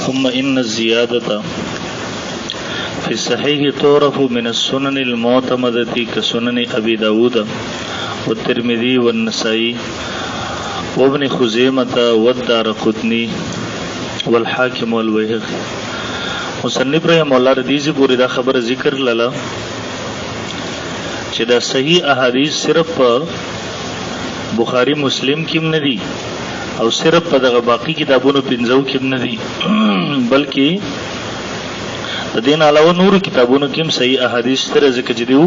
ثم ان الزيادة في الصحيح تعرف من السنن المعتمدة كسنن ابي داود والترمذي والنسائي وابن خزيمة والدارقطني والحاکم والبیهقی. مصنف رحم الله ردیزی پوری دا خبر ذکر للا چې دا صحیح احادیث صرف بخاری مسلم کې نه دي او صرف په دغه باقی کتابونو پنځو کې نه دي بلکې د دین علاوه نور کتابونو کې هم صحیح احادیث تر ذکر جديو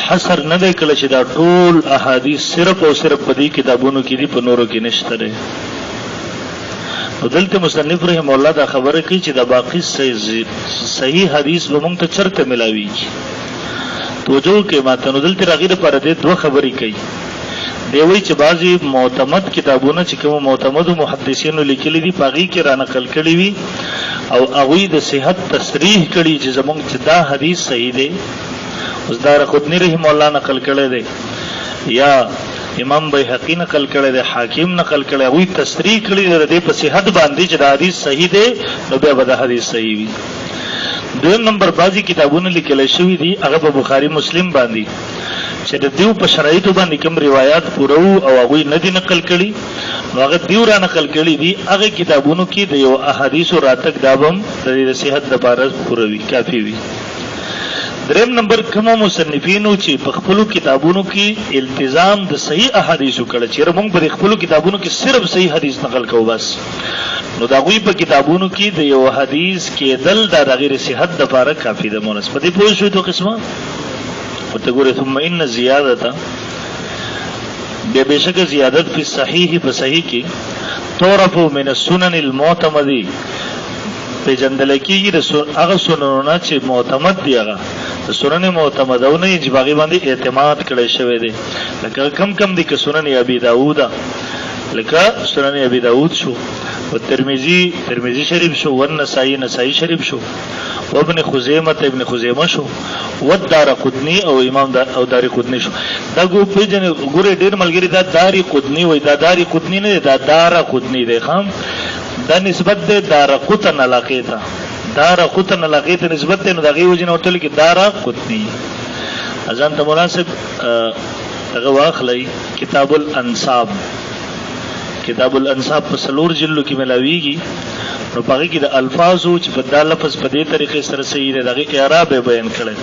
حصر نه دی کله چې دا ټول احادیث صرف او صرف په دې کتابونو کې دي په نورو کې نشته ده. دلته مصنف رحم الله دا خبره کوي چې دا باقی صحیح حدیث به موږ ته چرته ملاوي توجه کې ماته نو دلته راغیره پر دې دوه خبرې کوي. دی وی چې بعضی معتمد کتابونه چې کوم معتمد محدثینو لیکلي دي پاغي کې را نقل کړي وي او هغه د صحت تصریح کړي چې زموږ چې دا حدیث صحیح دی. اوس دارقطنی رحم الله نقل کړي دی یا امام بیهقی نقل کړي دی حاکم نقل کړي هغه تصریح کړي دی په صحت باندې چې دا حدیث صحیح دی نو بیا به دا حدیث صحیح وي. دویم نمبر بعضی کتابونه لیکل شوی دي هغه په بخاری مسلم باندې چې د دیو په شرایطو باندې کوم روایت پورو او هغه نه دي نقل کړي نو هغه دیو را نقل کړي دي هغه کتابونو کې د یو احادیث راتک دابم د صحت لپاره پوروي کافی وي. دریم نمبر کوم مصنفینو چې په خپل کتابونو کې التزام د صحیح احادیثو کړي چې موږ په خپل کتابونو کې صرف صحیح حدیث نقل کوو بس نو دا غوی په کتابونو کې د یو حدیث کې دل د غیر صحت د لپاره کافی ده. مناسبتي پوه شو ته قسمه وتقول ثم ان زیادت بشک زیادت په صحیح په صحیح کې تعرف من السنن المعتمدی په جندل کې هغه سننونه چې معتمد دی هغه سنن معتمدونه چې باغی باندې اعتماد کړی شوی دی لکه کم دي که سنن ابي داوود لکه سنن ابي داوود شو او ترمذی شریف شو والنسائی شریف شو وابن خزیمه شو والدارقطنی او امام او دارقطنی شو. دا ګوره ډیر ملګری دا دارقطنی وای دا دارقطنی نه دا دارقطنی دی خام دا نسبت ده دارقطن علاقه ته دارقطن علاقه ته نسبت ده نو دغه وجنه ورته کې دارقطنی اذان ته مناسب هغه واخلای کتاب الانصاب په سلور جلو کې ملاویږي نو پاره کې د الفاظو چې په دا لفظ په دې طریقې سره صحیح دی دغه اعراب بیان کړي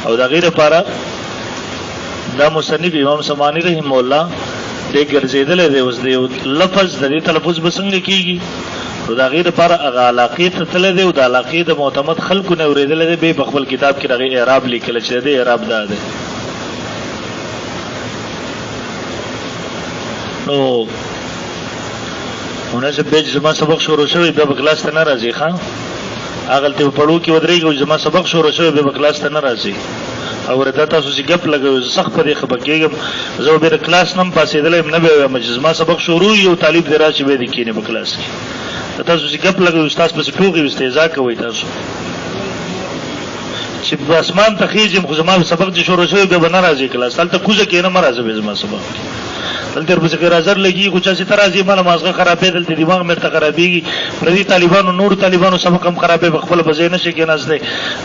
او دا غیر لپاره دا مصنف امام سمانی رحم الله دې ګرځیدل دی اوس دی لفظ د دې تلفظ بسنګ کیږي نو دا غیر لپاره هغه علاقه ته تل دی او د علاقه د معتمد خلکو نه اوریدل دی به خپل کتاب کې دغه اعراب لیکل چې دی اعراب دا دی. نو مناسب به زما سبق شروع شوی به کلاس ته ناراضي ښا اغل ته پړو کې ودرېږي زما سبق شروع شوی به کلاس ته ناراضي او ورته تاسو چې غپ لګوي سخت په دې خبر کېږم زه به کلاس نم پاسېدل نه به مجزما سبق شروع یو طالب درا چې به دي کېنه په کلاس کې تاسو چې غپ لګوي استاد په ټوګي استهزاء کوي تاسو چې په اسمان ته خېجم خو زما سبق چې شروع شوی به ناراضي کلاس تل ته کوزه کې نه مرزه به زما سبق دلته په څیر نظر لګي خو چې ترازی مال مازغه خرابې دلته دماغ مرته خرابېږي پردي طالبانو نور طالبانو سبق کم خرابې خپل بځای نشي کې ناز دی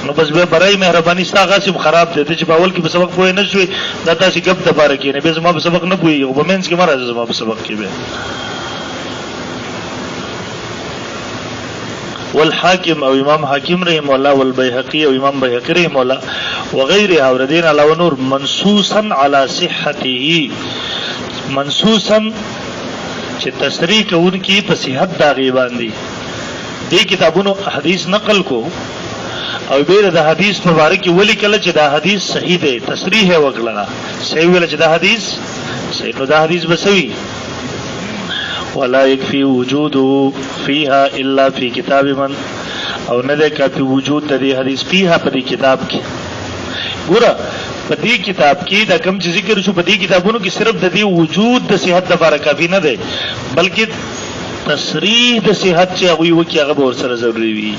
نو بس به برای مهرباني ستا غاسم خراب دي چې په اول کې په سبق پوه نه شوي دا تاسو غب د بار کې نه به زما په سبق نه پوي او په منځ کې مرزه زما په سبق کې به والحاکم او امام حاکم رحم الله والبیهقی او امام بیهقی رحم الله وغيرها اوردین علاوه نور منصوصا على صحته منصوصا چې تصریح کوونکی په صحت دا غیبان دي دې کتابونو حدیث نقل کو او بیره د حدیث مبارک ولی کله چې دا حدیث صحیح دی تصریح وکړه صحیح ویل چې دا حدیث صحیح نو دا حدیث بسوي ولا يكفي وجوده فيها الا في كتاب من او نه ده کافي وجود د دې حدیث فيها په دې کتاب کې ګوره په دې کتاب کې دا کوم چې ذکر شو په دې کتابونو کې صرف د دې وجود د صحت لپاره کافي نه دی بلکې تصریح د صحت چې هغه وکي هغه ور سره ضروری وي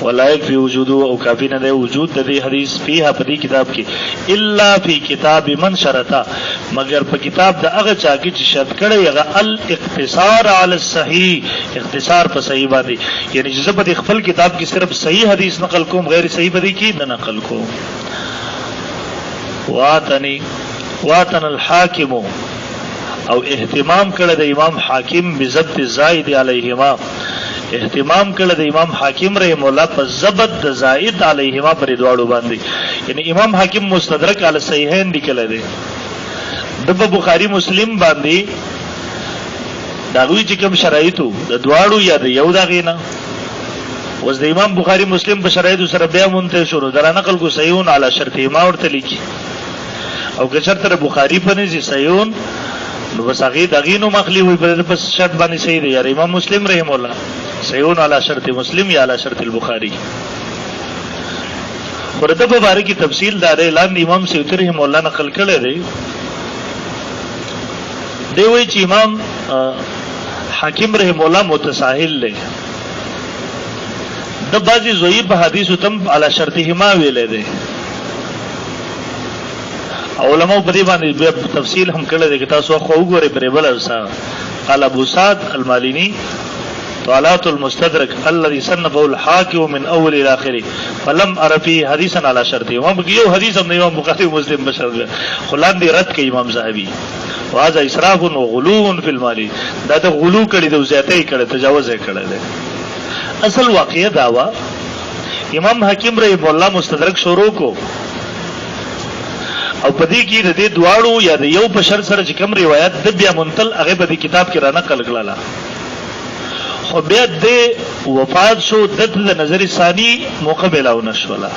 ولا يكفي وجوده او کافی نه دی وجود د دې حدیث فيها په دې کتاب کې الا فی کتاب من شرطا مگر په کتاب د هغه چا کې چې شرط کړی هغه الاقتصار علی الصحیح اختصار په صحیح باندې یعنی چې په خپل کتاب کې صرف صحیح حدیث نقل کوم غیر صحیح باندې کې نه نقل کوم واتن الحاکم او اهتمام کړه د امام حاکم بضبط زائد علیهما اهتمام کړه د امام حاکم رحم الله په ضبط د زائد علیهما پر دواړو باندې یعنی امام حاکم مستدرک علی صحیحین لیکل دی د بخاری مسلم باندې داوی چې کوم شرایطو د دواړو یا د یو دغه نه وز د امام بخاری مسلم په شرایطو سره بیا مونته شروع در نقل کو صحیحون علی شرطهما ورته لیکي او که شرط بخاری په نزي صحیحون نو بساغي دغینو مخلی وي په پس شرط باندې صحیح دی یار امام مسلم رحم الله صحیحون علی شرط مسلم یا علی شرط البخاری ورته په باره کې تفصیل دار اعلان امام سیوطی رحم الله نقل کړی دی دی وی چې امام حاکم رحم الله متساهل دی د بعضی ضعیف حدیث تم علی شرطهما ویلې دی علماء په دې باندې تفصیل هم کړل دي چې تاسو خو وګورئ پرې بل ارسا قال ابو سعد المالینی طالات المستدرك الذي صنفه الحاكم من اول الى اخره فلم ارى فيه حديثا على شرطه امام یو حدیث هم امام بخاری مسلم بشر خلان دی رد کوي امام صاحبی وهذا اسراف وغلو في المال دا ته غلو کړي د زیاتې کړي تجاوز کړي دي اصل واقعه داوا امام حاکم رحم الله مستدرک شروع کو او پدې کې د دې دواړو یا د یو په شر سره چې کوم روایت د بیا منتل هغه په دې کتاب کې را نقل کړل خو بیا د وفات شو د نظر ثانی موقع ملاو نشولا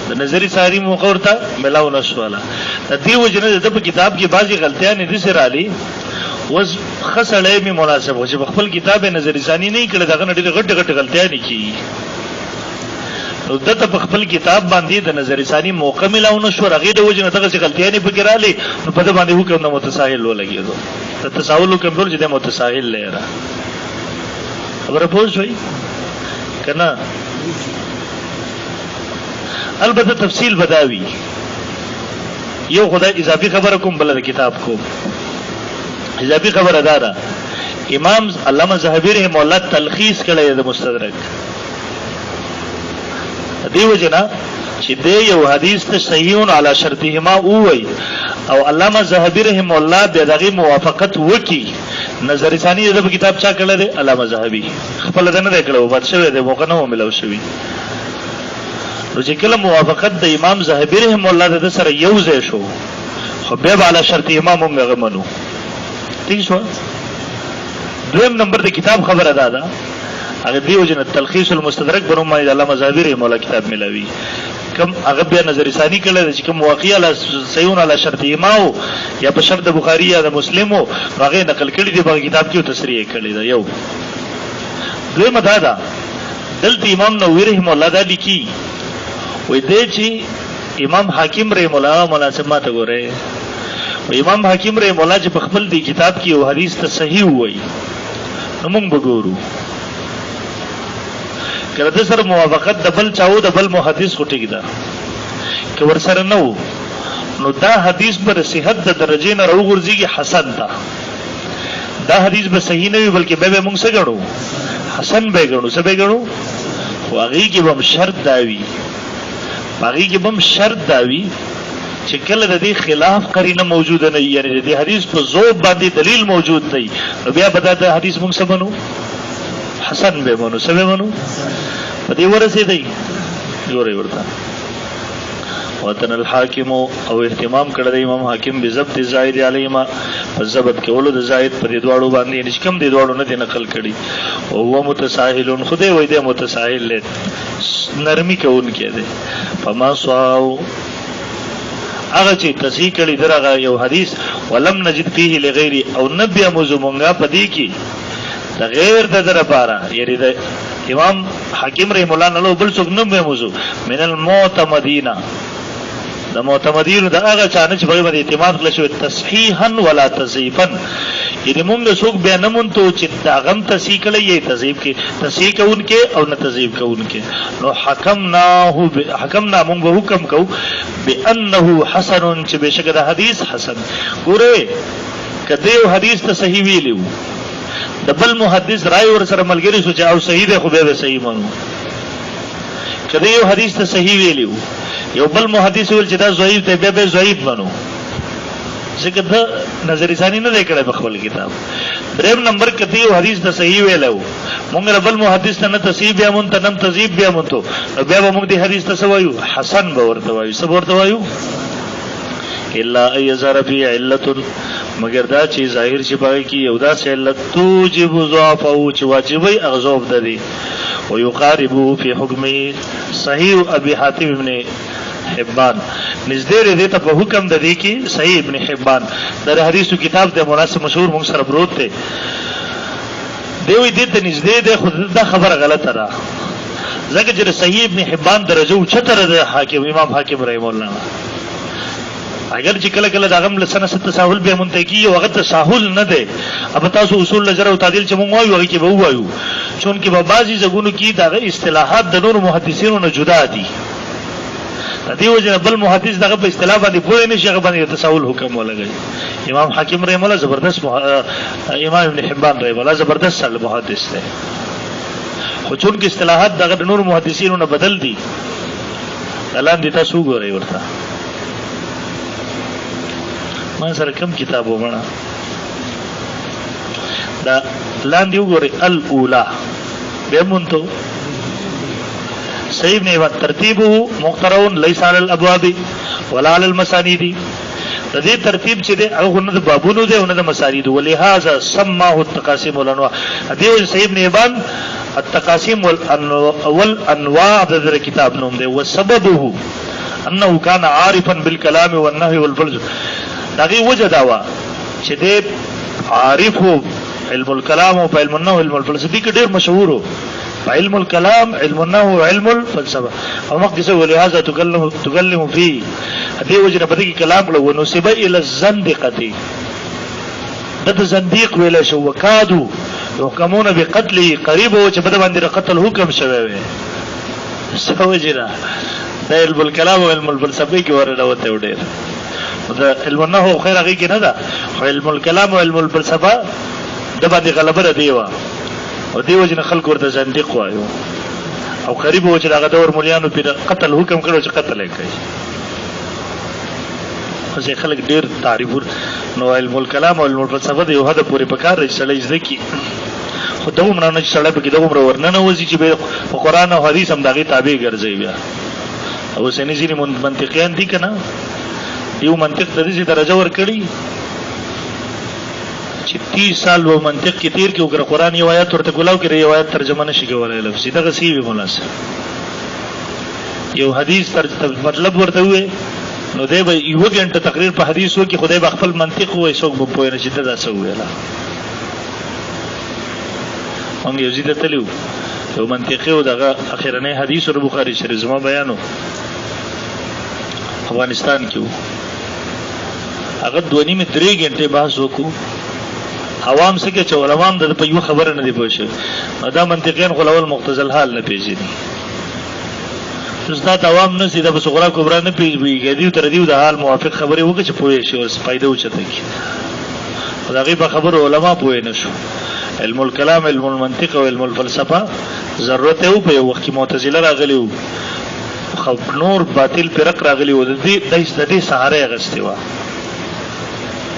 د نظر ثانی موقع ورته ملاو نشولا د دې وجنه د په کتاب کې بعضی غلطیاں دي سره علي وز خسړې می مناسب و چې خپل کتاب نظر ثانی نه کړل دغه ډېر غټ غلطیاں نه کی نو دته په خپل کتاب باندې د نظر ثانی موقع ملاونه شو رغې د وجنه دغه څه غلطیاں نه پکړالې نو په دې باندې حکم د متساهل ولګېدو ته تساهل کوم ډول چې د متساهل لره خبره پوه شوي کنه البته تفصیل بداوی یو خدای اضافي خبره کوم بل د کتاب کوم اضافي خبره دارا امام علامه زاهبی رحم الله تلخیص کړی د مستدرک دیو جنا چې د یو حدیث ته صحیحون علی شرطهما وای او علامه زاهبی رحم الله به دغه موافقت وکي نظر ثانی د کتاب چا کړل دی علامه زاهبی خپل دنه کړو وخت شوی د موقع نه ملو شوی نو چې کله موافقت د امام زاهبی رحم الله د سره یو ځای شو خو به علی شرطهما مونږ غمنو ٹھیک شو دویم نمبر د کتاب خبره ده هغه دیو جن تلخیص المستدرک بنو ما علامه زاهبی رحم الله کتاب ملوي کم هغه بیا نظر ثانی کړل چې کوم واقعیا له صحیحون علی شرطهما یا په شرط بخاری یا د مسلمو هغه نقل کړی دی په کتاب کې تصریح کړی دا یو دوی مدادا دلته امام نووي رحم الله دا لیکي وې دې چې امام حاکم رحم الله مناسبات غوړي امام حاکم رحم الله چې په خپل دی کتاب کې یو حدیث ته صحیح وایي نو موږ وګورو کله د سره موافقت د بل چاو د بل محدث خټی ده که ور سره نو دا حدیث پر صحت د درجه نه راوغورځي حسن ده دا حدیث به صحیح نه وي بلکې به موږ څه غړو حسن به غړو څه به غړو واغې کې به شرط داوي واغې کې به شرط داوي چې کله د دې خلاف قرینه موجوده نه یعنی د دې حدیث په ذوب باندې دلیل موجود دی بیا به دا حدیث موږ څه بنو حسن به منو سبه منو په دې ورسې دی جوړې ورته وطن الحاکم او اهتمام کړی د امام حاکم بضبط زائد علیما په ضبط کولو د زائد پر دوړو باندې نشکم دی دوړو نه نقل کړي او هو متساهل خدای وای دی متساهل نرمي کوون کې دی فما سواو هغه چې تصحیح کړي درغه یو حدیث ولم نجد فيه لغیر او نبي مزمونګه پدې کې د غیر د در لپاره یعنی د امام حاکم رحم الله نو بل څوک نه موضوع من المعتمدین د معتمدینو د هغه چانه چې په باندې اعتماد کړل شو تصحیحا ولا تضعیفا، یعنی موږ څوک بیا نه مونته چې دا غم تصحیح کړي یا تضعیف کې، تصحیح کوونکې او نه تضعیف کوونکې. نو حکمنا موږ به حکم کوو بانه حسن، چې بشک د حدیث حسن. ګوره کله یو حدیث ته صحیح ویلو د بل محدث رائے ور سره ملګری سوچ او صحیح ده خو به صحیح مانو. کله یو حدیث ته صحیح ویلو یو بل محدث ول چې دا ضعیف دی به ضعیف مانو، ځکه د نظر ثانی نه کړي په خپل کتاب. دریم نمبر کته یو حدیث ته صحیح ویلو مونږ بل محدث ته نه تصحیح بیا مونږ ته نم تضعیف بیا مونږ ته بیا مونږ دې حدیث ته سوایو حسن به ورته وایو. څه ورته وایو؟ الا ایظهر فی علت، مگر دا چې ظاهر شي پای کې یو دا علت توجب ضعف او چې واجبای اغضاب ده ويقارب في حكم صحیح ابي حاتم ابن حبان، نږدې دې ته په حکم د دې کې صحیح ابن حبان د حدیثو کتاب د مناسب مشهور موږ سره پروت دی. دوی دې ته نږدې ده، خو دا خبره غلطه ده ځکه چې صحیح ابن حبان درجه اوچته ده حاکم امام حاکم رحم الله. اگر چې کله کله دا غم لسنه ست تساهل به منتقی او هغه تساهل نه ده. اب تاسو اصول لجر او تعدیل چې مونږ وایو هغه کې به وایو چون کې به بعضی زګونو کې دا اصطلاحات د نور محدثینو نه جدا دي. د دې وجه بل محدث دغه په اصطلاح باندې پوه نه شي، هغه باندې تساهل حکم ولګي. امام حاکم رحم الله زبردست امام ابن حبان رحم الله زبردست سره محدث دی، خو چون کې اصطلاحات دغه د نور محدثینو نه بدل دي. کلام دي تاسو ګورئ ورته ما سره کم کتاب ومنه دا لاندې وګورئ الاولا به مونته صحیح نه ترتیبه مقترون ليس على الابواب ولا على المسانید. د دې ترتیب چې دی هغه نه د بابونو دی او نه د مسانید، ولهذا سماه التقاسيم والانواع. دې صحیح ابن حبان التقاسيم والانواع د کتاب نوم دی. وسببه انه كان عارفا بالكلام والنهي والفلسفه، دغه وجه داوا چې دې عارف علم الكلام او علم النحو علم الفلسفه کې ډېر مشهور وو. علم الكلام علم النحو علم الفلسفه او مقدسه ولهذا تكلم فيه. دې وجه نه پدې کې کلام له ونسبه الى الزندقه، د زنديق ویل شو وکادو حکمونه بقتل قریب او چې بده باندې قتل حکم شوی وي. سوجرا د علم الكلام او علم الفلسفه کې ورته وډیر دا علم النحو خیر هغه کې نه ده، علم الكلام او علم الفلسفه د باندې غلبه دیوا او دیو جن خلق ورته زنديق وایو او قریب و چې هغه دور مليانو په قتل حکم کړو چې قتل یې کوي. خو خلک ډیر تعریف نو علم الكلام او علم الفلسفه د یو حد پورې پکار رسېلې ځکه خو دومره نه چې سړی په کې دومره ورننه وځي چې په قران او حدیث هم دغه تابع ګرځي. بیا او سنې ځینې منطقيان دي کنه یو منطق د دې درجه ور کړی چې 30 سال و منطق کې تیر کې وګړه قران یو آیات ورته ګلاو کې یو آیات ترجمه نشي کولای لفظي دغه سی وی مناسب یو حدیث مطلب ورته وي نو دی به یو غنټه تقریر په حدیث وو کې خدای به خپل منطق وای څوک به پوه نه شي دا څه ویلا. موږ یو ځای ته لیو یو منطقي او دغه اخیرنۍ حدیث ور بخاری شریف زما بیانو افغانستان کې هغه 2.5-3 غنټه بحث وکړو. عوام څخه چې علماء د په یو خبره نه دی پوښي دا منطقيان خلول مختزل حال نه پیژني. استاد عوام نه سیده په صغرا کبرا نه پیږي دی تر دې د حال موافق خبره وکړي چې پوهې شي او فائدہ وچته کی خدای په خبر علماء پوهې نشو. علم الكلام علم المنطق او علم الفلسفه ضرورت یو په وخت کې معتزله راغلی وو خو نور باطل فرق راغلی وو د دې سهاره غستې و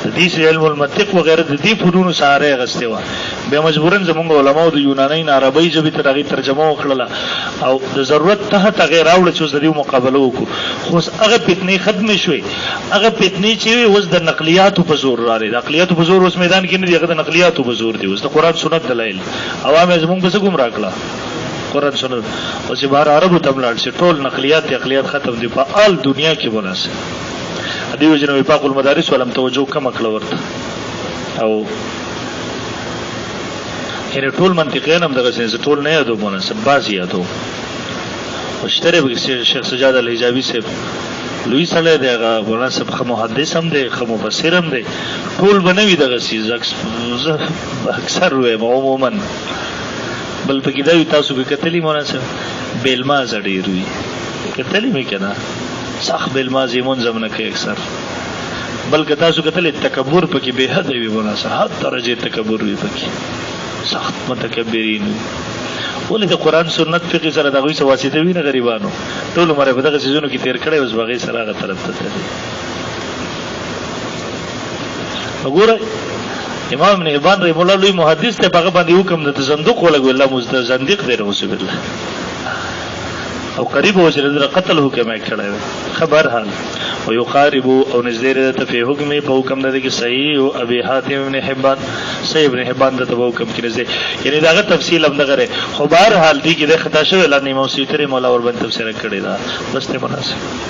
د دې علم المنطق وغیرہ د دې فنون سهاره غستې و به مجبورن زمونږ علماء د یوناني عربی ژبې ته دغه ترجمه وکړه او د ضرورت ته تغیر راوړل چې د دې مقابله وکړو. خو هغه فتنې ختم شوې، هغه فتنې چې اوس د نقلیاتو په زور راغلي. د نقلیاتو په زور اوس میدان کې نه دی، هغه د نقلیاتو په زور دی. اوس د قران سنت دلایل عوام زمونږ په څه ګمراه کړه قران سنت او چې بهر عربو تملاړ شي ټول نقلیات ختم دي په آل دنیا کې وناسه. دیو جنوی پاک المدارس ولم توجه کم کړه ورته او هر ټول منطقيان هم دغه څه ټول نه یادو مناسب بازي یادو. مشتری به شیخ سجاد الحجابی سے لوی سره دی هغه مناسب خو محدث هم دی خو مفسر هم دی ټول بنوي دغه سیز اکثر وې عموما بل پکې دا تاسو به کتلی مناسب بیلما زړی روي کتلی مې کنه صح بیلما زمون زمنه کې اکثر بلکې تاسو کتلی تکبر پکې به حد وي مناسب حد درجه تکبر وي پکې سخت متکبرین ولې د قران سنت فقہ سره دغه څه واسطه ویني غریبانو ټول عمر په دغه سيزونو کې تیر کړي اوس باغې سره هغه طرف ته تللی وګوره امام ابن حبان رحمه الله لوی محدث ته هغه باندې حکم د صندوق ولګو الله مزد زنديق دی رسول الله او قریب و چې د قتل حکم یې کړی خبر حال او یقارب او نذیر ته په حکم په حکم د کې صحیح او ابي حاتم ابن حبان صحیح ابن حبان د حکم کې نزه یعنی داغه تفصیل هم دغه خو بهر حال دی کې د خطا شوی لانی موسیقي مولا ور باندې تفسیر کړی دا بس ته مناسب